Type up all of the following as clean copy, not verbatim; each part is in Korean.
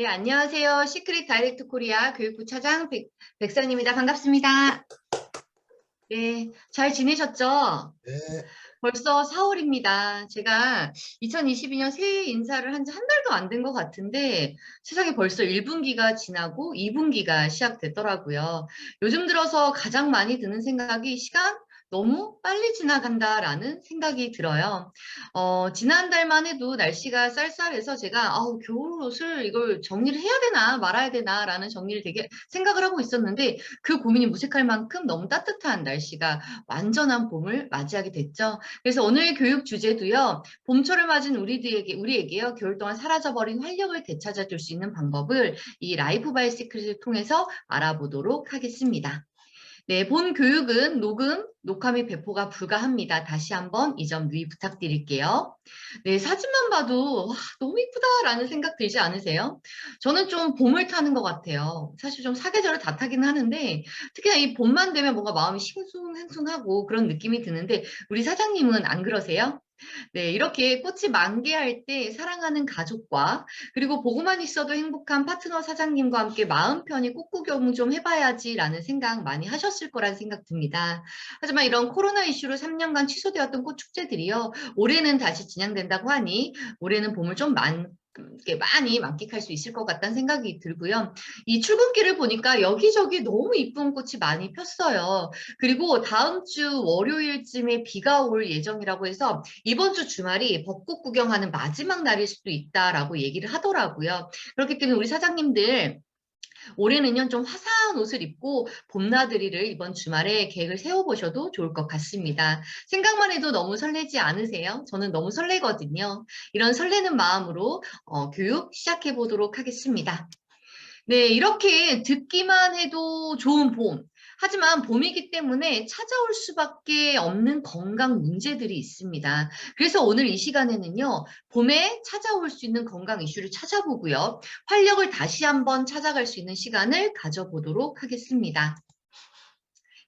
네, 안녕하세요. 시크릿 다이렉트 코리아 교육부 차장 백선입니다. 반갑습니다. 네, 잘 지내셨죠? 네. 벌써 4월입니다. 제가 2022년 새해 인사를 한 지 한 달도 안 된 것 같은데 세상에 벌써 1분기가 지나고 2분기가 시작됐더라고요. 요즘 들어서 가장 많이 드는 생각이 시간 너무 빨리 지나간다라는 생각이 들어요. 지난달만 해도 날씨가 쌀쌀해서 제가 겨울 옷을 이걸 정리를 해야 되나 말아야 되나라는 정리를 되게 생각을 하고 있었는데 그 고민이 무색할 만큼 너무 따뜻한 날씨가 완전한 봄을 맞이하게 됐죠. 그래서 오늘 교육 주제도요. 봄철을 맞은 우리에게요. 겨울 동안 사라져버린 활력을 되찾아줄 수 있는 방법을 이 라이프 바이 시크릿을 통해서 알아보도록 하겠습니다. 네, 본 교육은 녹화 및 배포가 불가합니다. 다시 한번 이 점 유의 부탁드릴게요. 네, 사진만 봐도 와, 너무 이쁘다라는 생각 들지 않으세요? 저는 좀 봄을 타는 것 같아요. 사실 좀 사계절을 다 타기는 하는데 특히나 이 봄만 되면 뭔가 마음이 싱숭생숭하고 그런 느낌이 드는데 우리 사장님은 안 그러세요? 네, 이렇게 꽃이 만개할 때 사랑하는 가족과 그리고 보고만 있어도 행복한 파트너 사장님과 함께 마음 편히 꽃구경 좀 해봐야지라는 생각 많이 하셨을 거란 생각 듭니다. 하지만 이런 코로나 이슈로 3년간 취소되었던 꽃 축제들이요. 올해는 다시 진행된다고 하니 올해는 봄을 좀 이렇게 많이 만끽할 수 있을 것 같다는 생각이 들고요. 이 출근길을 보니까 여기저기 너무 이쁜 꽃이 많이 폈어요. 그리고 다음 주 월요일쯤에 비가 올 예정이라고 해서 이번 주 주말이 벚꽃 구경하는 마지막 날일 수도 있다라고 얘기를 하더라고요. 그렇기 때문에 우리 사장님들 올해는요 좀 화사한 옷을 입고 봄나들이를 이번 주말에 계획을 세워보셔도 좋을 것 같습니다. 생각만 해도 너무 설레지 않으세요? 저는 너무 설레거든요. 이런 설레는 마음으로 교육 시작해 보도록 하겠습니다. 네, 이렇게 듣기만 해도 좋은 봄. 하지만 봄이기 때문에 찾아올 수밖에 없는 건강 문제들이 있습니다. 그래서 오늘 이 시간에는요, 봄에 찾아올 수 있는 건강 이슈를 찾아보고요, 활력을 다시 한번 찾아갈 수 있는 시간을 가져보도록 하겠습니다.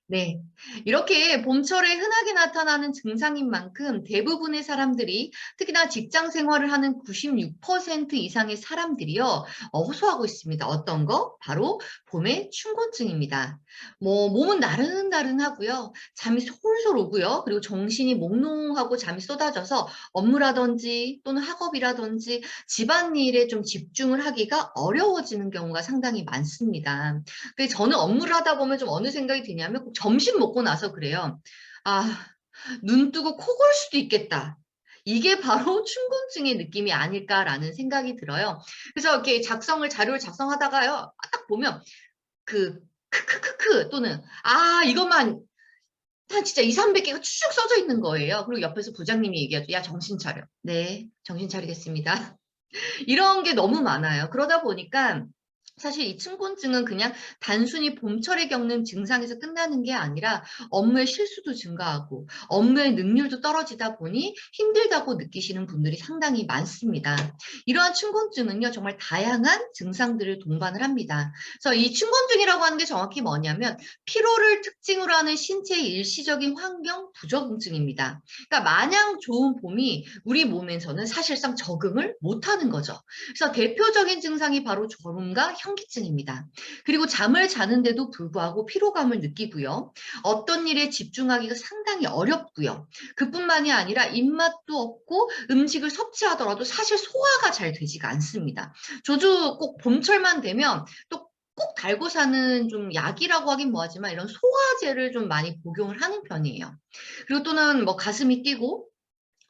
네. 이렇게 봄철에 흔하게 나타나는 증상인 만큼 대부분의 사람들이 특히나 직장 생활을 하는 96% 이상의 사람들이요, 호소하고 있습니다. 어떤 거? 바로 봄의 춘곤증입니다. 몸은 나른나른하고요. 잠이 솔솔 오고요. 그리고 정신이 몽롱하고 잠이 쏟아져서 업무라든지 또는 학업이라든지 집안일에 좀 집중을 하기가 어려워지는 경우가 상당히 많습니다. 저는 업무를 하다 보면 좀 어느 생각이 드냐면 꼭 점심 먹고 나서 그래요. 아, 눈 뜨고 코 골 수도 있겠다. 이게 바로 춘곤증의 느낌이 아닐까라는 생각이 들어요. 그래서 이렇게 자료를 작성하다가요. 딱 보면 그 크크크크 또는 이것만 한 진짜 200~300개가 쭉 써져 있는 거예요. 그리고 옆에서 부장님이 얘기하죠. 야, 정신 차려. 네, 정신 차리겠습니다. 이런 게 너무 많아요. 그러다 보니까 사실 이 춘곤증은 그냥 단순히 봄철에 겪는 증상에서 끝나는 게 아니라 업무의 실수도 증가하고 업무의 능률도 떨어지다 보니 힘들다고 느끼시는 분들이 상당히 많습니다. 이러한 춘곤증은요, 정말 다양한 증상들을 동반을 합니다. 그래서 이 춘곤증이라고 하는 게 정확히 뭐냐면 피로를 특징으로 하는 신체의 일시적인 환경 부적응증입니다. 그러니까 마냥 좋은 봄이 우리 몸에서는 사실상 적응을 못하는 거죠. 그래서 대표적인 증상이 바로 졸음과 현기증입니다. 그리고 잠을 자는데도 불구하고 피로감을 느끼고요. 어떤 일에 집중하기가 상당히 어렵고요. 그뿐만이 아니라 입맛도 없고 음식을 섭취하더라도 사실 소화가 잘 되지가 않습니다. 저도 꼭 봄철만 되면 또 꼭 달고 사는 좀 약이라고 하긴 뭐하지만 이런 소화제를 좀 많이 복용을 하는 편이에요. 그리고 또는 뭐 가슴이 뛰고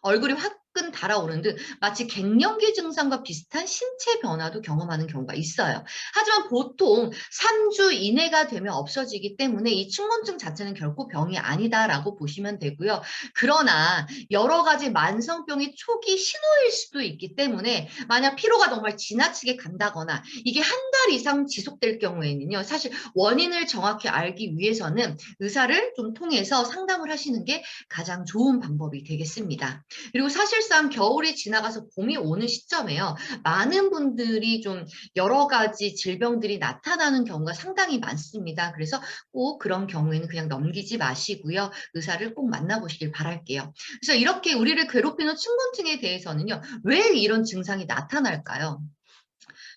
얼굴이 화끈 달아오른 듯 마치 갱년기 증상과 비슷한 신체 변화도 경험하는 경우가 있어요. 하지만 보통 3주 이내가 되면 없어지기 때문에 이 춘곤증 자체는 결코 병이 아니다라고 보시면 되고요. 그러나 여러 가지 만성병의 초기 신호일 수도 있기 때문에 만약 피로가 정말 지나치게 간다거나 이게 한 달 이상 지속될 경우에는요. 사실 원인을 정확히 알기 위해서는 의사를 좀 통해서 상담을 하시는 게 가장 좋은 방법이 되겠습니다. 그리고 사실상 겨울이 지나가서 봄이 오는 시점에요. 많은 분들이 좀 여러 가지 질병들이 나타나는 경우가 상당히 많습니다. 그래서 꼭 그런 경우에는 그냥 넘기지 마시고요. 의사를 꼭 만나보시길 바랄게요. 그래서 이렇게 우리를 괴롭히는 춘곤증에 대해서는요. 왜 이런 증상이 나타날까요?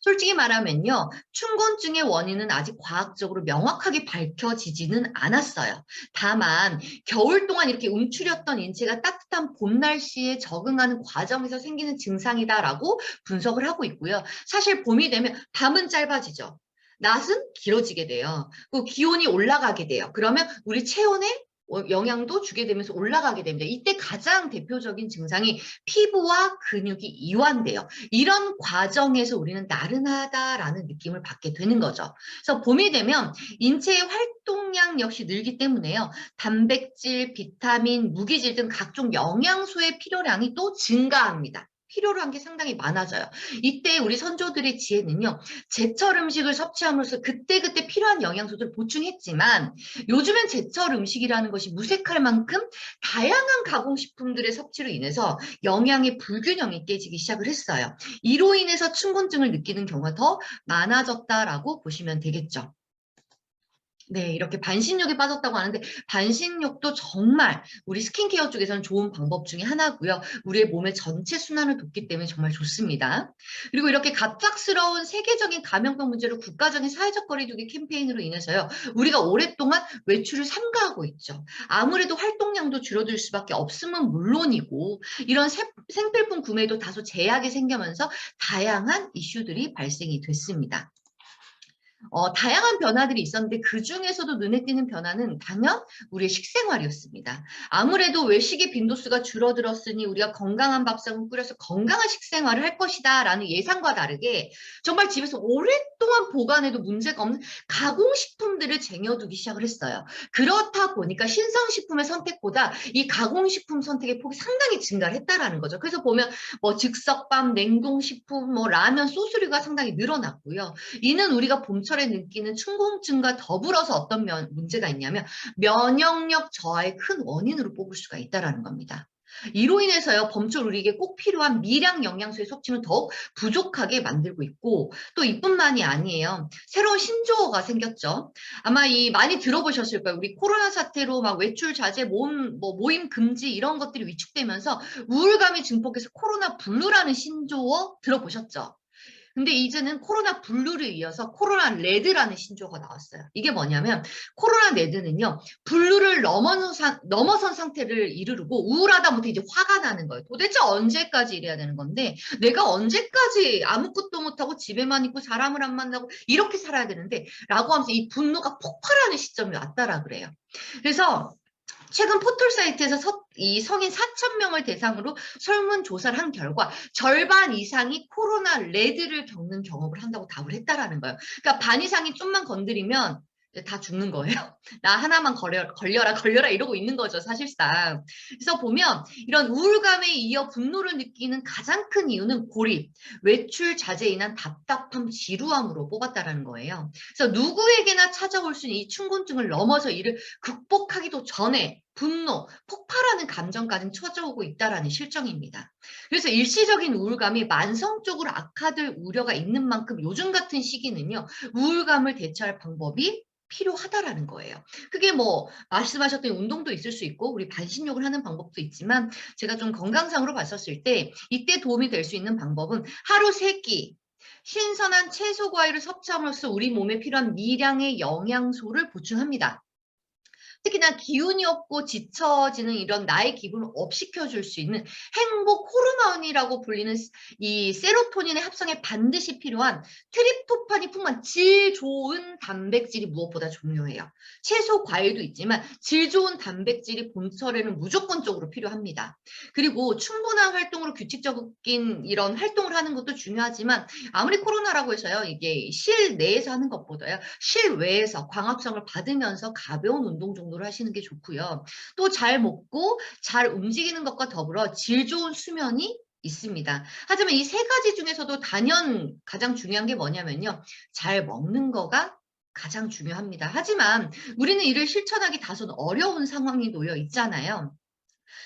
솔직히 말하면요, 춘곤증의 원인은 아직 과학적으로 명확하게 밝혀지지는 않았어요. 다만 겨울 동안 이렇게 움츠렸던 인체가 따뜻한 봄 날씨에 적응하는 과정에서 생기는 증상이다라고 분석을 하고 있고요. 사실 봄이 되면 밤은 짧아지죠. 낮은 길어지게 돼요. 그 기온이 올라가게 돼요. 그러면 우리 체온에 영향도 주게 되면서 올라가게 됩니다. 이때 가장 대표적인 증상이 피부와 근육이 이완돼요. 이런 과정에서 우리는 나른하다라는 느낌을 받게 되는 거죠. 그래서 봄이 되면 인체의 활동량 역시 늘기 때문에요. 단백질, 비타민, 무기질 등 각종 영양소의 필요량이 또 증가합니다. 필요로 한 게 상당히 많아져요. 이때 우리 선조들의 지혜는요, 제철 음식을 섭취함으로써 그때그때 필요한 영양소들을 보충했지만 요즘엔 제철 음식이라는 것이 무색할 만큼 다양한 가공식품들의 섭취로 인해서 영양의 불균형이 깨지기 시작을 했어요. 이로 인해서 춘곤증을 느끼는 경우가 더 많아졌다라고 보시면 되겠죠. 네, 이렇게 반신욕에 빠졌다고 하는데 반신욕도 정말 우리 스킨케어 쪽에서는 좋은 방법 중에 하나고요. 우리의 몸의 전체 순환을 돕기 때문에 정말 좋습니다. 그리고 이렇게 갑작스러운 세계적인 감염병 문제로 국가적인 사회적 거리두기 캠페인으로 인해서요. 우리가 오랫동안 외출을 삼가하고 있죠. 아무래도 활동량도 줄어들 수밖에 없음은 물론이고 이런 생필품 구매도 다소 제약이 생기면서 다양한 이슈들이 발생이 됐습니다. 다양한 변화들이 있었는데 그중에서도 눈에 띄는 변화는 단연 우리의 식생활이었습니다. 아무래도 외식의 빈도수가 줄어들었으니 우리가 건강한 밥상을 꾸려서 건강한 식생활을 할 것이다 라는 예상과 다르게 정말 집에서 오랫동안 보관해도 문제가 없는 가공식품들을 쟁여두기 시작을 했어요. 그렇다 보니까 신선식품의 선택보다 이 가공식품 선택의 폭이 상당히 증가를 했다라는 거죠. 그래서 보면 뭐 즉석밥, 냉동식품, 뭐 라면, 소스류가 상당히 늘어났고요. 이는 우리가 봄철에 느끼는 춘곤증과 더불어서 어떤 문제가 있냐면 면역력 저하의 큰 원인으로 뽑을 수가 있다는 겁니다. 이로 인해서요, 봄철 우리에게 꼭 필요한 미량 영양소의 섭취는 더욱 부족하게 만들고 있고 또 이뿐만이 아니에요. 새로운 신조어가 생겼죠. 아마 많이 들어보셨을 거예요. 우리 코로나 사태로 막 외출 자제, 모임 금지 이런 것들이 위축되면서 우울감이 증폭해서 코로나 블루라는 신조어 들어보셨죠? 근데 이제는 코로나 블루를 이어서 코로나 레드라는 신조어가 나왔어요. 이게 뭐냐면 코로나 레드는요. 블루를 넘어선 상태를 이르르고 우울하다 못해 이제 화가 나는 거예요. 도대체 언제까지 이래야 되는 건데 내가 언제까지 아무것도 못하고 집에만 있고 사람을 안 만나고 이렇게 살아야 되는데 라고 하면서 이 분노가 폭발하는 시점이 왔다라 그래요. 그래서 최근 포털 사이트에서 이 성인 4,000명을 대상으로 설문조사를 한 결과 절반 이상이 코로나 레드를 겪는 경험을 한다고 답을 했다라는 거예요. 그러니까 반 이상이 좀만 건드리면 다 죽는 거예요. 나 하나만 걸려라 이러고 있는 거죠, 사실상. 그래서 보면 이런 우울감에 이어 분노를 느끼는 가장 큰 이유는 고립, 외출 자제에 인한 답답함, 지루함으로 뽑았다라는 거예요. 그래서 누구에게나 찾아올 수 있는 이 춘곤증을 넘어서 이를 극복하기도 전에 분노, 폭발하는 감정까지 찾아오고 있다라는 실정입니다. 그래서 일시적인 우울감이 만성적으로 악화될 우려가 있는 만큼 요즘 같은 시기는요, 우울감을 대처할 방법이 필요하다라는 거예요. 그게 뭐 말씀하셨던 운동도 있을 수 있고 우리 반신욕을 하는 방법도 있지만 제가 좀 건강상으로 봤었을 때 이때 도움이 될 수 있는 방법은 하루 3끼 신선한 채소 과일을 섭취함으로써 우리 몸에 필요한 미량의 영양소를 보충합니다. 특히나 기운이 없고 지쳐지는 이런 나의 기분을 업시켜줄 수 있는 행복 호르몬이라고 불리는 이 세로토닌의 합성에 반드시 필요한 트립토판이 풍부한 질 좋은 단백질이 무엇보다 중요해요. 채소, 과일도 있지만 질 좋은 단백질이 봄철에는 무조건적으로 필요합니다. 그리고 충분한 활동으로 규칙적인 이런 활동을 하는 것도 중요하지만 아무리 코로나라고 해서요. 이게 실내에서 하는 것보다요. 실외에서 광합성을 받으면서 가벼운 운동 정도를 하시는 게 좋고요. 또 잘 먹고 잘 움직이는 것과 더불어 질 좋은 수면이 있습니다. 하지만 이 3가지 중에서도 단연 가장 중요한 게 뭐냐면요. 잘 먹는 거가 가장 중요합니다. 하지만 우리는 이를 실천하기 다소 어려운 상황이 놓여 있잖아요.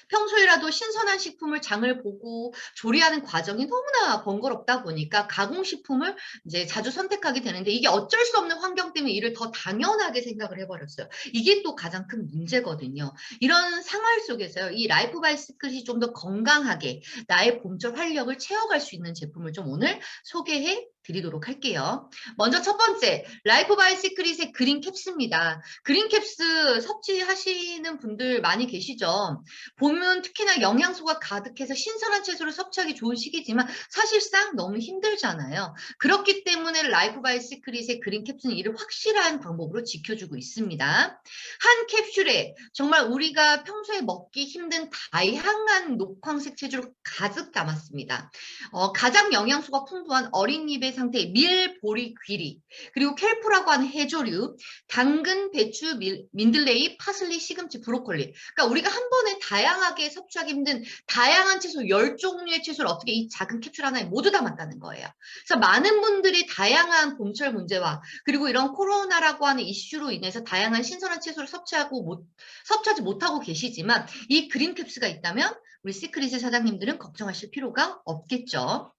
평소에라도 신선한 식품을 장을 보고 조리하는 과정이 너무나 번거롭다 보니까 가공식품을 이제 자주 선택하게 되는데 이게 어쩔 수 없는 환경 때문에 이를 더 당연하게 생각을 해버렸어요. 이게 또 가장 큰 문제거든요. 이런 상황 속에서요. 이 라이프 바이스클이 좀 더 건강하게 나의 봄철 활력을 채워갈 수 있는 제품을 좀 오늘 소개해 드리도록 할게요. 먼저 첫 번째, 라이프 바이 시크릿의 그린 캡스입니다. 그린 캡스 섭취하시는 분들 많이 계시죠? 봄은 특히나 영양소가 가득해서 신선한 채소를 섭취하기 좋은 시기지만 사실상 너무 힘들잖아요. 그렇기 때문에 라이프 바이 시크릿의 그린 캡슐은 이를 확실한 방법으로 지켜주고 있습니다. 한 캡슐에 정말 우리가 평소에 먹기 힘든 다양한 녹황색 채소를 가득 담았습니다. 가장 영양소가 풍부한 어린 잎의 상태, 밀, 보리, 귀리, 그리고 켈프라고 하는 해조류, 당근, 배추, 민들레이, 파슬리, 시금치, 브로콜리. 그러니까 우리가 한 번에 다양하게 섭취하기 힘든 다양한 채소, 10종류의 채소를 어떻게 이 작은 캡슐 하나에 모두 담았다는 거예요. 그래서 많은 분들이 다양한 봄철 문제와 그리고 이런 코로나라고 하는 이슈로 인해서 다양한 신선한 채소를 섭취하지 못하고 계시지만 이 그린 캡슐가 있다면 우리 시크릿의 사장님들은 걱정하실 필요가 없겠죠.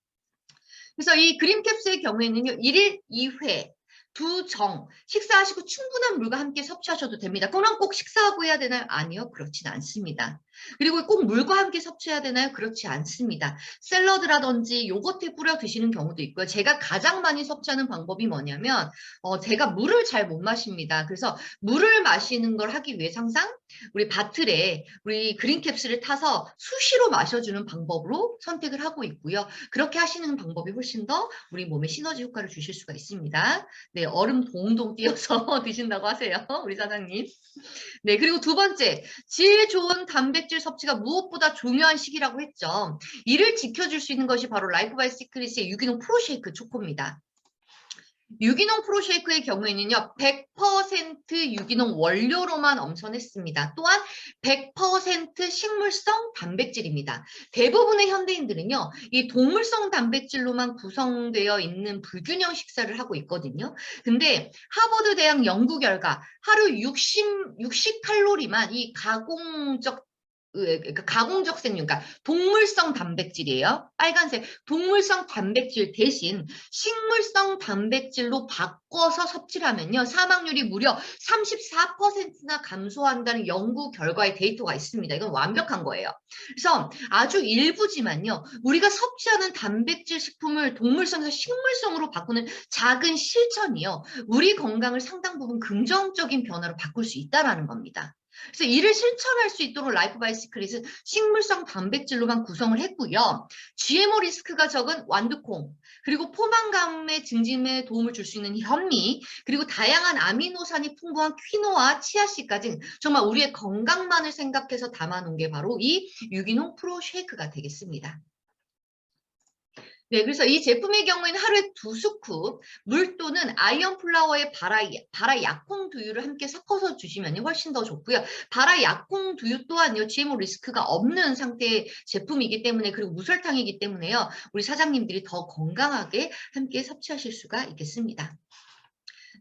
그래서 이 그린 캡슐의 경우에는요, 1일 2회, 2정, 식사하시고 충분한 물과 함께 섭취하셔도 됩니다. 그럼 꼭 식사하고 해야 되나요? 아니요, 그렇진 않습니다. 그리고 꼭 물과 함께 섭취해야 되나요? 그렇지 않습니다. 샐러드라든지 요거트에 뿌려 드시는 경우도 있고요. 제가 가장 많이 섭취하는 방법이 뭐냐면 제가 물을 잘 못 마십니다. 그래서 물을 마시는 걸 하기 위해 항상 우리 바틀에 우리 그린 캡슐을 타서 수시로 마셔주는 방법으로 선택을 하고 있고요. 그렇게 하시는 방법이 훨씬 더 우리 몸에 시너지 효과를 주실 수가 있습니다. 네, 얼음 동동 띄어서 드신다고 하세요. 우리 사장님. 네, 그리고 두 번째, 질 좋은 단백질 섭취가 무엇보다 중요한 시기라고 했죠. 이를 지켜줄 수 있는 것이 바로 라이프 바이 시크릿의 유기농 프로쉐이크 초코입니다. 유기농 프로쉐이크의 경우에는요, 100% 유기농 원료로만 엄선했습니다. 또한 100% 식물성 단백질입니다. 대부분의 현대인들은요, 이 동물성 단백질로만 구성되어 있는 불균형 식사를 하고 있거든요. 근데 하버드 대학 연구 결과 하루 60칼로리만 이 가공적 생류, 그러니까 동물성 단백질이에요. 빨간색 동물성 단백질 대신 식물성 단백질로 바꿔서 섭취를 하면요. 사망률이 무려 34%나 감소한다는 연구 결과의 데이터가 있습니다. 이건 완벽한 거예요. 그래서 아주 일부지만요. 우리가 섭취하는 단백질 식품을 동물성에서 식물성으로 바꾸는 작은 실천이요. 우리 건강을 상당 부분 긍정적인 변화로 바꿀 수 있다는 겁니다. 그래서 이를 실천할 수 있도록 라이프 바이 시크릿은 식물성 단백질로만 구성을 했고요. GMO 리스크가 적은 완두콩, 그리고 포만감의 증진에 도움을 줄 수 있는 현미, 그리고 다양한 아미노산이 풍부한 퀴노아, 치아씨까지 정말 우리의 건강만을 생각해서 담아놓은 게 바로 이 유기농 프로 쉐이크가 되겠습니다. 네, 그래서 이 제품의 경우에는 하루에 2스쿱, 물 또는 아이언 플라워의 바라 약콩 두유를 함께 섞어서 주시면 훨씬 더 좋고요. 바라 약콩 두유 또한요, GMO 리스크가 없는 상태의 제품이기 때문에, 그리고 무설탕이기 때문에요, 우리 사장님들이 더 건강하게 함께 섭취하실 수가 있겠습니다.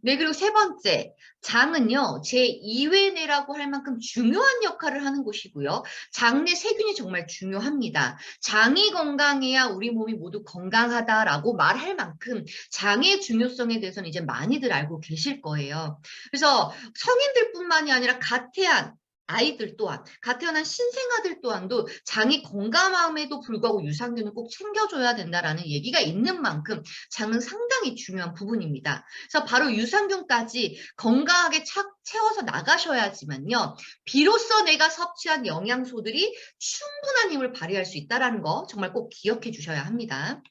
네, 그리고 세 번째, 장은요, 제2외내라고 할 만큼 중요한 역할을 하는 곳이고요. 장 내 세균이 정말 중요합니다. 장이 건강해야 우리 몸이 모두 건강하다라고 말할 만큼 장의 중요성에 대해서는 이제 많이들 알고 계실 거예요. 그래서 성인들뿐만이 아니라 갓 태어난 아이들 또한, 갓 태어난 신생아들 또한도 장이 건강함에도 불구하고 유산균을 꼭 챙겨줘야 된다라는 얘기가 있는 만큼 장은 상당히 중요한 부분입니다. 그래서 바로 유산균까지 건강하게 채워서 나가셔야지만요. 비로소 내가 섭취한 영양소들이 충분한 힘을 발휘할 수 있다는 거 정말 꼭 기억해 주셔야 합니다.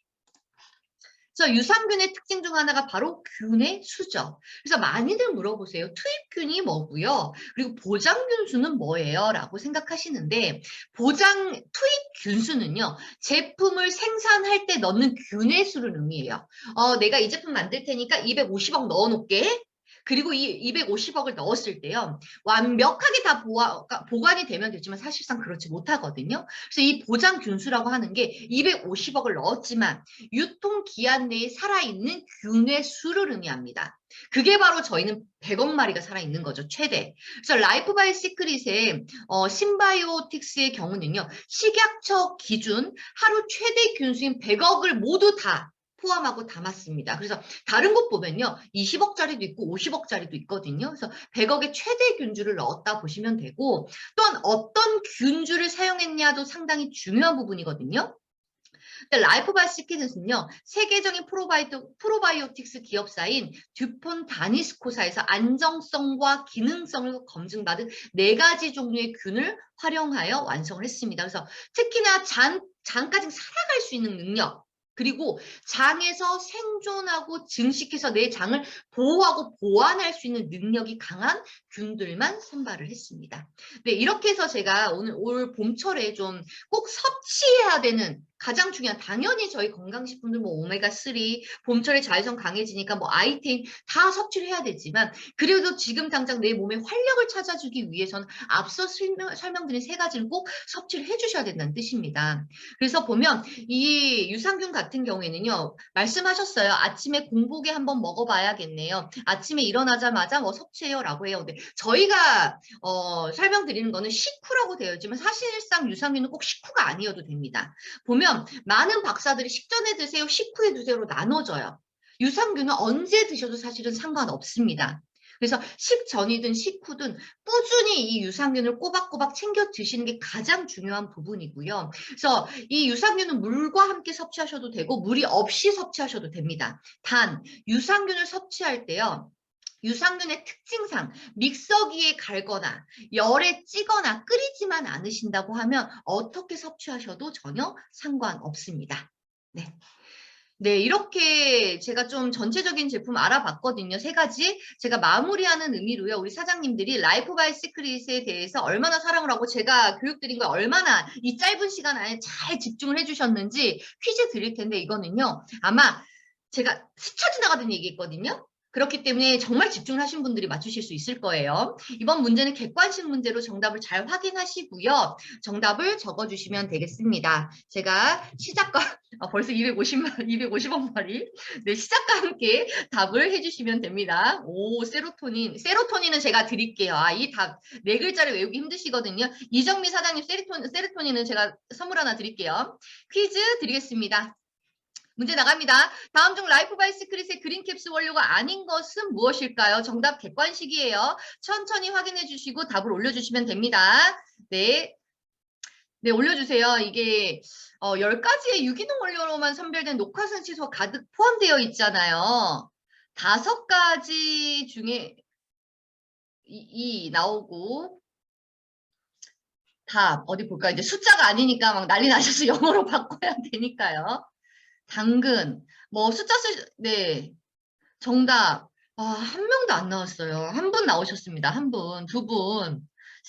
그래서 유산균의 특징 중 하나가 바로 균의 수죠. 그래서 많이들 물어보세요. 투입균이 뭐고요? 그리고 보장균수는 뭐예요? 라고 생각하시는데 투입균수는요. 제품을 생산할 때 넣는 균의 수를 의미해요. 내가 이 제품 만들 테니까 250억 넣어놓게. 그리고 이 250억을 넣었을 때요. 완벽하게 다 보관이 되면 되지만 사실상 그렇지 못하거든요. 그래서 이 보장균수라고 하는 게 250억을 넣었지만 유통기한 내에 살아있는 균의 수를 의미합니다. 그게 바로 저희는 100억 마리가 살아있는 거죠. 최대. 그래서 라이프 바이 시크릿의 신바이오틱스의 경우는요. 식약처 기준 하루 최대 균수인 100억을 모두 다 포함하고 담았습니다. 그래서 다른 곳 보면요. 20억짜리도 있고 50억짜리도 있거든요. 그래서 100억의 최대 균주를 넣었다 보시면 되고 또한 어떤 균주를 사용했냐도 상당히 중요한 부분이거든요. 근데 라이프 바이 시크릿은요, 세계적인 프로바이오틱스 기업사인 듀폰 다니스코사에서 안정성과 기능성을 검증받은 4가지 종류의 균을 활용하여 완성을 했습니다. 그래서 특히나 장까지 살아갈 수 있는 능력, 그리고 장에서 생존하고 증식해서 내 장을 보호하고 보완할 수 있는 능력이 강한 균들만 선발을 했습니다. 네, 이렇게 해서 제가 오늘 올 봄철에 좀 꼭 섭취해야 되는 가장 중요한, 당연히 저희 건강식품들 뭐 오메가3, 봄철에 자외선 강해지니까 뭐 아이테인 다 섭취를 해야 되지만, 그래도 지금 당장 내 몸에 활력을 찾아주기 위해서는 앞서 설명드린 3가지를 꼭 섭취를 해주셔야 된다는 뜻입니다. 그래서 보면 이 유산균 같은 경우에는요, 말씀하셨어요. 아침에 공복에 한번 먹어봐야겠네요. 아침에 일어나자마자 뭐 섭취해요라고 해요. 근데 저희가 설명드리는 거는 식후라고 되어 있지만 사실상 유산균은 꼭 식후가 아니어도 됩니다. 보면 많은 박사들이 식전에 드세요, 식후에 드세요로 나눠져요. 유산균은 언제 드셔도 사실은 상관없습니다. 그래서 식전이든 식후든 꾸준히 이 유산균을 꼬박꼬박 챙겨 드시는 게 가장 중요한 부분이고요. 그래서 이 유산균은 물과 함께 섭취하셔도 되고 물이 없이 섭취하셔도 됩니다. 단 유산균을 섭취할 때요, 유산균의 특징상 믹서기에 갈거나 열에 찌거나 끓이지만 않으신다고 하면 어떻게 섭취하셔도 전혀 상관없습니다. 네. 네, 이렇게 제가 좀 전체적인 제품 알아봤거든요. 3가지. 제가 마무리하는 의미로요, 우리 사장님들이 라이프 바이 시크릿에 대해서 얼마나 사랑을 하고 제가 교육드린 걸 얼마나 이 짧은 시간 안에 잘 집중을 해주셨는지 퀴즈 드릴 텐데, 이거는요, 아마 제가 스쳐 지나가던 얘기했거든요. 그렇기 때문에 정말 집중을 하신 분들이 맞추실 수 있을 거예요. 이번 문제는 객관식 문제로 정답을 잘 확인하시고요. 정답을 적어주시면 되겠습니다. 제가 시작과 벌써 250원 말이. 네, 시작과 함께 답을 해주시면 됩니다. 오, 세로토닌. 세로토닌은 제가 드릴게요. 이 답, 4글자를 외우기 힘드시거든요. 이정미 사장님, 세로토닌은 제가 선물 하나 드릴게요. 퀴즈 드리겠습니다. 문제 나갑니다. 다음 중 라이프 바이 시크릿의 그린캡스 원료가 아닌 것은 무엇일까요? 정답 객관식이에요. 천천히 확인해 주시고 답을 올려주시면 됩니다. 네. 네, 올려주세요. 이게 10가지의 유기농 원료로만 선별된 녹화산 채소가 가득 포함되어 있잖아요. 5가지 중에 이 나오고, 답 어디 볼까요? 이제 숫자가 아니니까 막 난리 나셔서 영어로 바꿔야 되니까요. 당근, 뭐 숫자 네, 정답. 한 명도 안 나왔어요. 한 분 나오셨습니다. 한 분, 2분,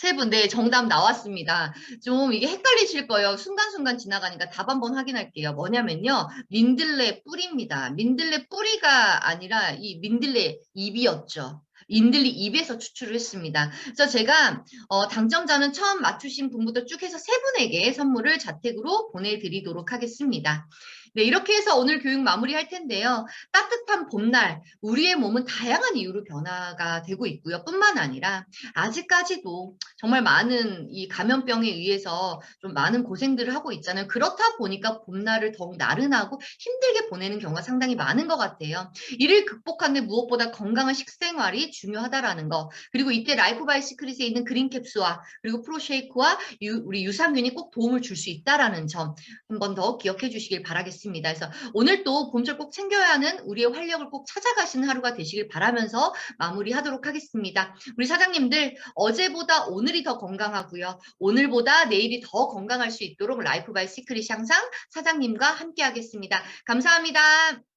3분. 네, 정답 나왔습니다. 좀 이게 헷갈리실 거예요. 순간순간 지나가니까 답 한번 확인할게요. 뭐냐면요, 민들레 뿌리입니다. 민들레 뿌리가 아니라 이 민들레 잎이었죠. 민들레 잎에서 추출을 했습니다. 그래서 제가 당첨자는 처음 맞추신 분부터 쭉 해서 3분에게 선물을 자택으로 보내드리도록 하겠습니다. 네, 이렇게 해서 오늘 교육 마무리할 텐데요. 따뜻한 봄날, 우리의 몸은 다양한 이유로 변화가 되고 있고요. 뿐만 아니라 아직까지도 정말 많은 이 감염병에 의해서 좀 많은 고생들을 하고 있잖아요. 그렇다 보니까 봄날을 더욱 나른하고 힘들게 보내는 경우가 상당히 많은 것 같아요. 이를 극복하는 데 무엇보다 건강한 식생활이 중요하다라는 거, 그리고 이때 라이프 바이 시크릿에 있는 그린캡스와 그리고 프로쉐이크와 우리 유산균이 꼭 도움을 줄 수 있다라는 점 한 번 더 기억해 주시길 바라겠습니다. 그래서 오늘 또 봄철 꼭 챙겨야 하는 우리의 활력을 꼭 찾아가시는 하루가 되시길 바라면서 마무리하도록 하겠습니다. 우리 사장님들, 어제보다 오늘이 더 건강하고요. 오늘보다 내일이 더 건강할 수 있도록 라이프 바이 시크릿이 항상 사장님과 함께 하겠습니다. 감사합니다.